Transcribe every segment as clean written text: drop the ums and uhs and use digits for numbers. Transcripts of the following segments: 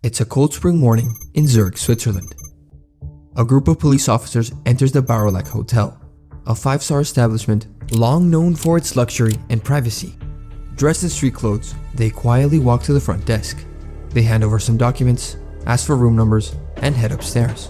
It's a cold spring morning in Zurich, Switzerland. A group of police officers enters the Barolak Hotel, a 5-star establishment long known for its luxury and privacy. Dressed in street clothes, they quietly walk to the front desk. They hand over some documents, ask for room numbers, and head upstairs.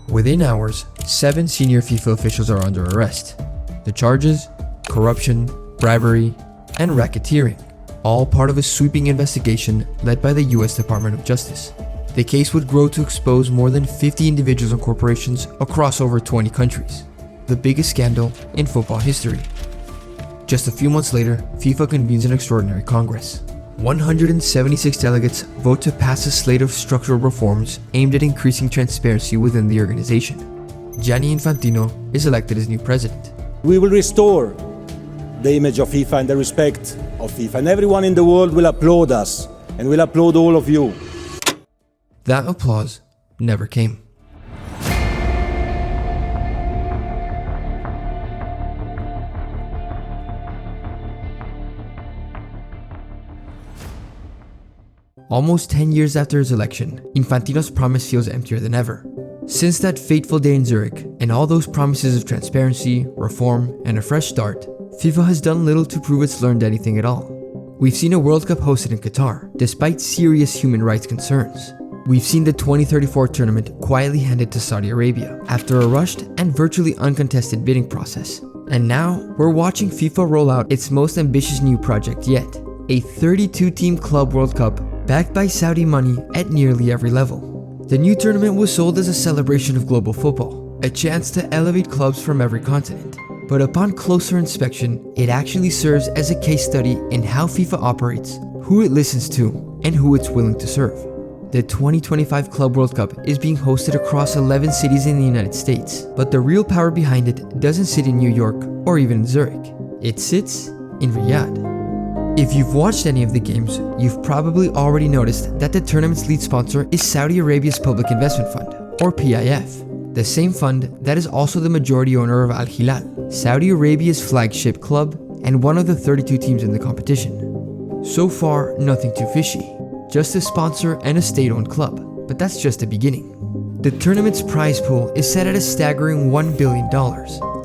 Within hours, 7 senior FIFA officials are under arrest. The charges: corruption, bribery, and racketeering, all part of a sweeping investigation led by the US Department of Justice. The case would grow to expose more than 50 individuals and corporations across over 20 countries, the biggest scandal in football history. Just a few months later, FIFA convenes an extraordinary Congress. 176 delegates vote to pass a slate of structural reforms aimed at increasing transparency within the organization. Gianni Infantino is elected as new president. We will restore the image of FIFA and the respect of FIFA, and everyone in the world will applaud us and will applaud all of you. That applause never came. Almost 10 years after his election, Infantino's promise feels emptier than ever. Since that fateful day in Zurich, and all those promises of transparency, reform, and a fresh start, FIFA has done little to prove it's learned anything at all. We've seen a World Cup hosted in Qatar, despite serious human rights concerns. We've seen the 2034 tournament quietly handed to Saudi Arabia after a rushed and virtually uncontested bidding process. And now, we're watching FIFA roll out its most ambitious new project yet, a 32-team Club World Cup backed by Saudi money at nearly every level. The new tournament was sold as a celebration of global football, a chance to elevate clubs from every continent. But upon closer inspection, it actually serves as a case study in how FIFA operates, who it listens to, and who it's willing to serve. The 2025 Club World Cup is being hosted across 11 cities in the United States, but the real power behind it doesn't sit in New York or even in Zurich. It sits in Riyadh. If you've watched any of the games, you've probably already noticed that the tournament's lead sponsor is Saudi Arabia's Public Investment Fund, or PIF, the same fund that is also the majority owner of Al Hilal, Saudi Arabia's flagship club and one of the 32 teams in the competition. So far, nothing too fishy, just a sponsor and a state-owned club, but that's just the beginning. The tournament's prize pool is set at a staggering $1 billion,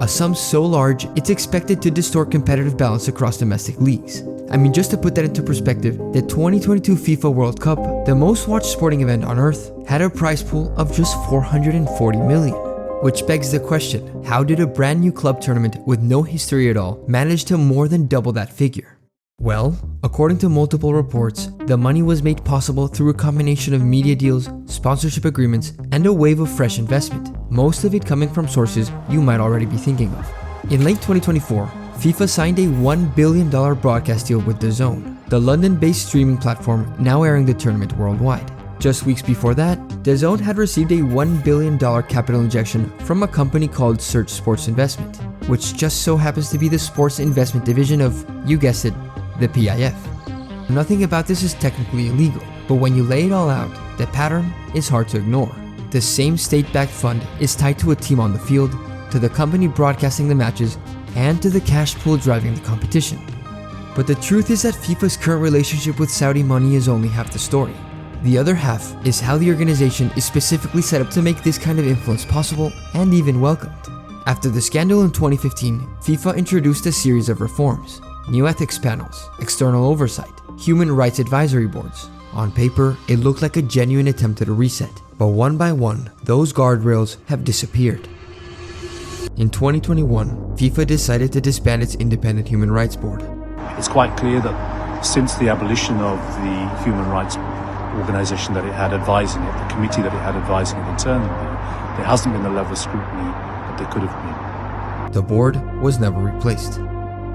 a sum so large it's expected to distort competitive balance across domestic leagues. I mean, just to put that into perspective, the 2022 FIFA World Cup, the most watched sporting event on earth, had a prize pool of just $440 million. Which begs the question, how did a brand new club tournament with no history at all manage to more than double that figure? Well, according to multiple reports, the money was made possible through a combination of media deals, sponsorship agreements, and a wave of fresh investment, most of it coming from sources you might already be thinking of. In late 2024, FIFA signed a $1 billion broadcast deal with DAZN, the London-based streaming platform now airing the tournament worldwide. Just weeks before that, DAZN had received a $1 billion capital injection from a company called Search Sports Investment, which just so happens to be the sports investment division of, you guessed it, the PIF. Nothing about this is technically illegal, but when you lay it all out, the pattern is hard to ignore. The same state-backed fund is tied to a team on the field, to the company broadcasting the matches, and to the cash pool driving the competition. But the truth is that FIFA's current relationship with Saudi money is only half the story. The other half is how the organization is specifically set up to make this kind of influence possible and even welcomed. After the scandal in 2015, FIFA introduced a series of reforms: new ethics panels, external oversight, human rights advisory boards. On paper, it looked like a genuine attempt at a reset, but one by one, those guardrails have disappeared. In 2021, FIFA decided to disband its independent human rights board. It's quite clear that since the abolition of the human rights organization that it had advising it, the committee that it had advising it internally, there hasn't been the level of scrutiny that there could have been. The board was never replaced.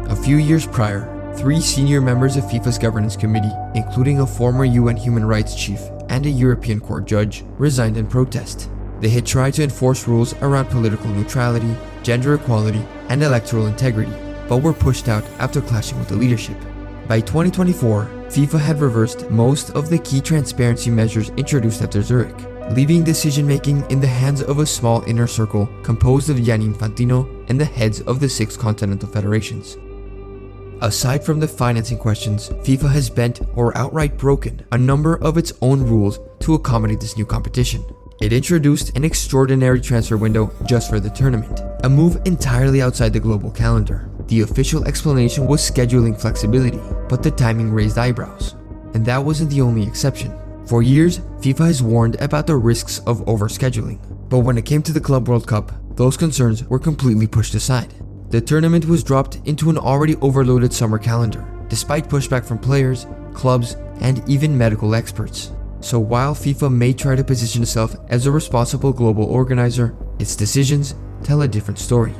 A few years prior, 3 senior members of FIFA's governance committee, including a former UN human rights chief and a European court judge, resigned in protest. They had tried to enforce rules around political neutrality, gender equality, and electoral integrity, but were pushed out after clashing with the leadership. By 2024, FIFA had reversed most of the key transparency measures introduced after Zurich, leaving decision-making in the hands of a small inner circle composed of Gianni Infantino and the heads of the 6 continental federations. Aside from the financing questions, FIFA has bent or outright broken a number of its own rules to accommodate this new competition. It introduced an extraordinary transfer window just for the tournament, a move entirely outside the global calendar. The official explanation was scheduling flexibility, but the timing raised eyebrows. And that wasn't the only exception. For years, FIFA has warned about the risks of overscheduling, but when it came to the Club World Cup, those concerns were completely pushed aside. The tournament was dropped into an already overloaded summer calendar, despite pushback from players, clubs, and even medical experts. So while FIFA may try to position itself as a responsible global organizer, its decisions tell a different story.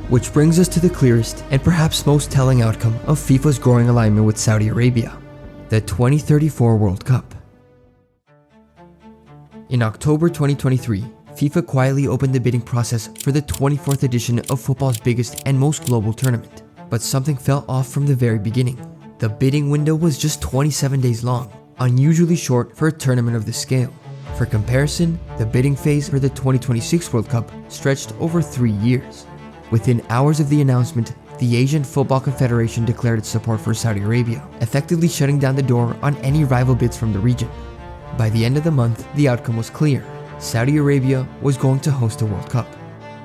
Which brings us to the clearest and perhaps most telling outcome of FIFA's growing alignment with Saudi Arabia, the 2034 World Cup. In October 2023, FIFA quietly opened the bidding process for the 24th edition of football's biggest and most global tournament. But something fell off from the very beginning. The bidding window was just 27 days long, unusually short for a tournament of this scale. For comparison, the bidding phase for the 2026 World Cup stretched over 3 years. Within hours of the announcement, the Asian Football Confederation declared its support for Saudi Arabia, effectively shutting down the door on any rival bids from the region. By the end of the month, the outcome was clear. Saudi Arabia was going to host a World Cup.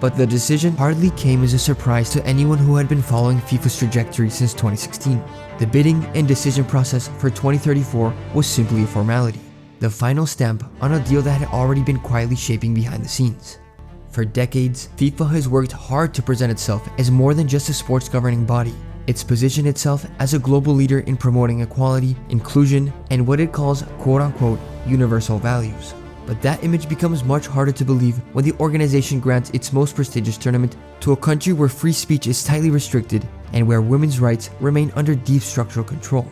But the decision hardly came as a surprise to anyone who had been following FIFA's trajectory since 2016. The bidding and decision process for 2034 was simply a formality, the final stamp on a deal that had already been quietly shaping behind the scenes. For decades, FIFA has worked hard to present itself as more than just a sports governing body. It's positioned itself as a global leader in promoting equality, inclusion, and what it calls quote-unquote universal values. But that image becomes much harder to believe when the organization grants its most prestigious tournament to a country where free speech is tightly restricted and where women's rights remain under deep structural control.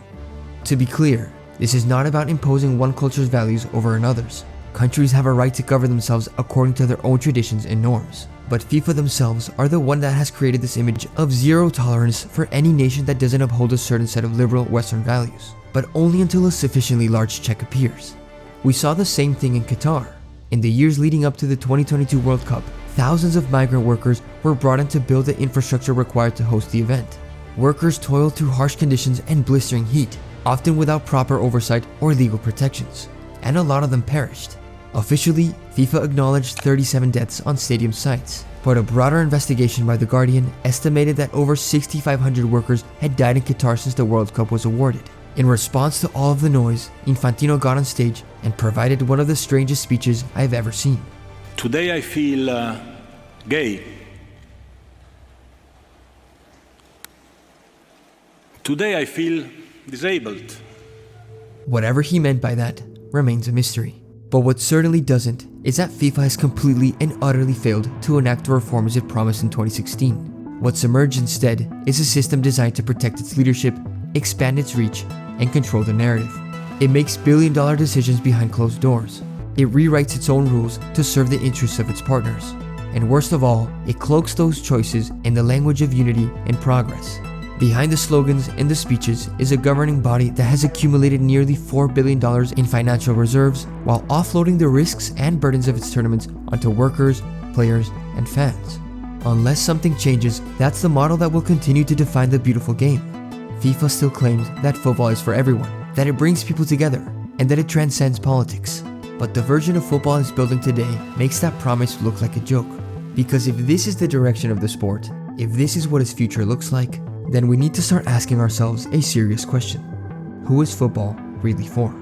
To be clear, this is not about imposing one culture's values over another's. Countries have a right to govern themselves according to their own traditions and norms. But FIFA themselves are the one that has created this image of zero tolerance for any nation that doesn't uphold a certain set of liberal Western values, but only until a sufficiently large check appears. We saw the same thing in Qatar. In the years leading up to the 2022 World Cup, thousands of migrant workers were brought in to build the infrastructure required to host the event. Workers toiled through harsh conditions and blistering heat, often without proper oversight or legal protections, and a lot of them perished. Officially, FIFA acknowledged 37 deaths on stadium sites, but a broader investigation by The Guardian estimated that over 6,500 workers had died in Qatar since the World Cup was awarded. In response to all of the noise, Infantino got on stage and provided one of the strangest speeches I've ever seen. Today I feel gay. Today I feel disabled. Whatever he meant by that remains a mystery. But what certainly doesn't is that FIFA has completely and utterly failed to enact the reforms it promised in 2016. What's emerged instead is a system designed to protect its leadership, expand its reach, and control the narrative. It makes billion-dollar decisions behind closed doors. It rewrites its own rules to serve the interests of its partners. And worst of all, it cloaks those choices in the language of unity and progress. Behind the slogans and the speeches is a governing body that has accumulated nearly $4 billion in financial reserves while offloading the risks and burdens of its tournaments onto workers, players, and fans. Unless something changes, that's the model that will continue to define the beautiful game. FIFA still claims that football is for everyone, that it brings people together, and that it transcends politics. But the version of football it's building today makes that promise look like a joke. Because if this is the direction of the sport, if this is what its future looks like, then we need to start asking ourselves a serious question. Who is football really for?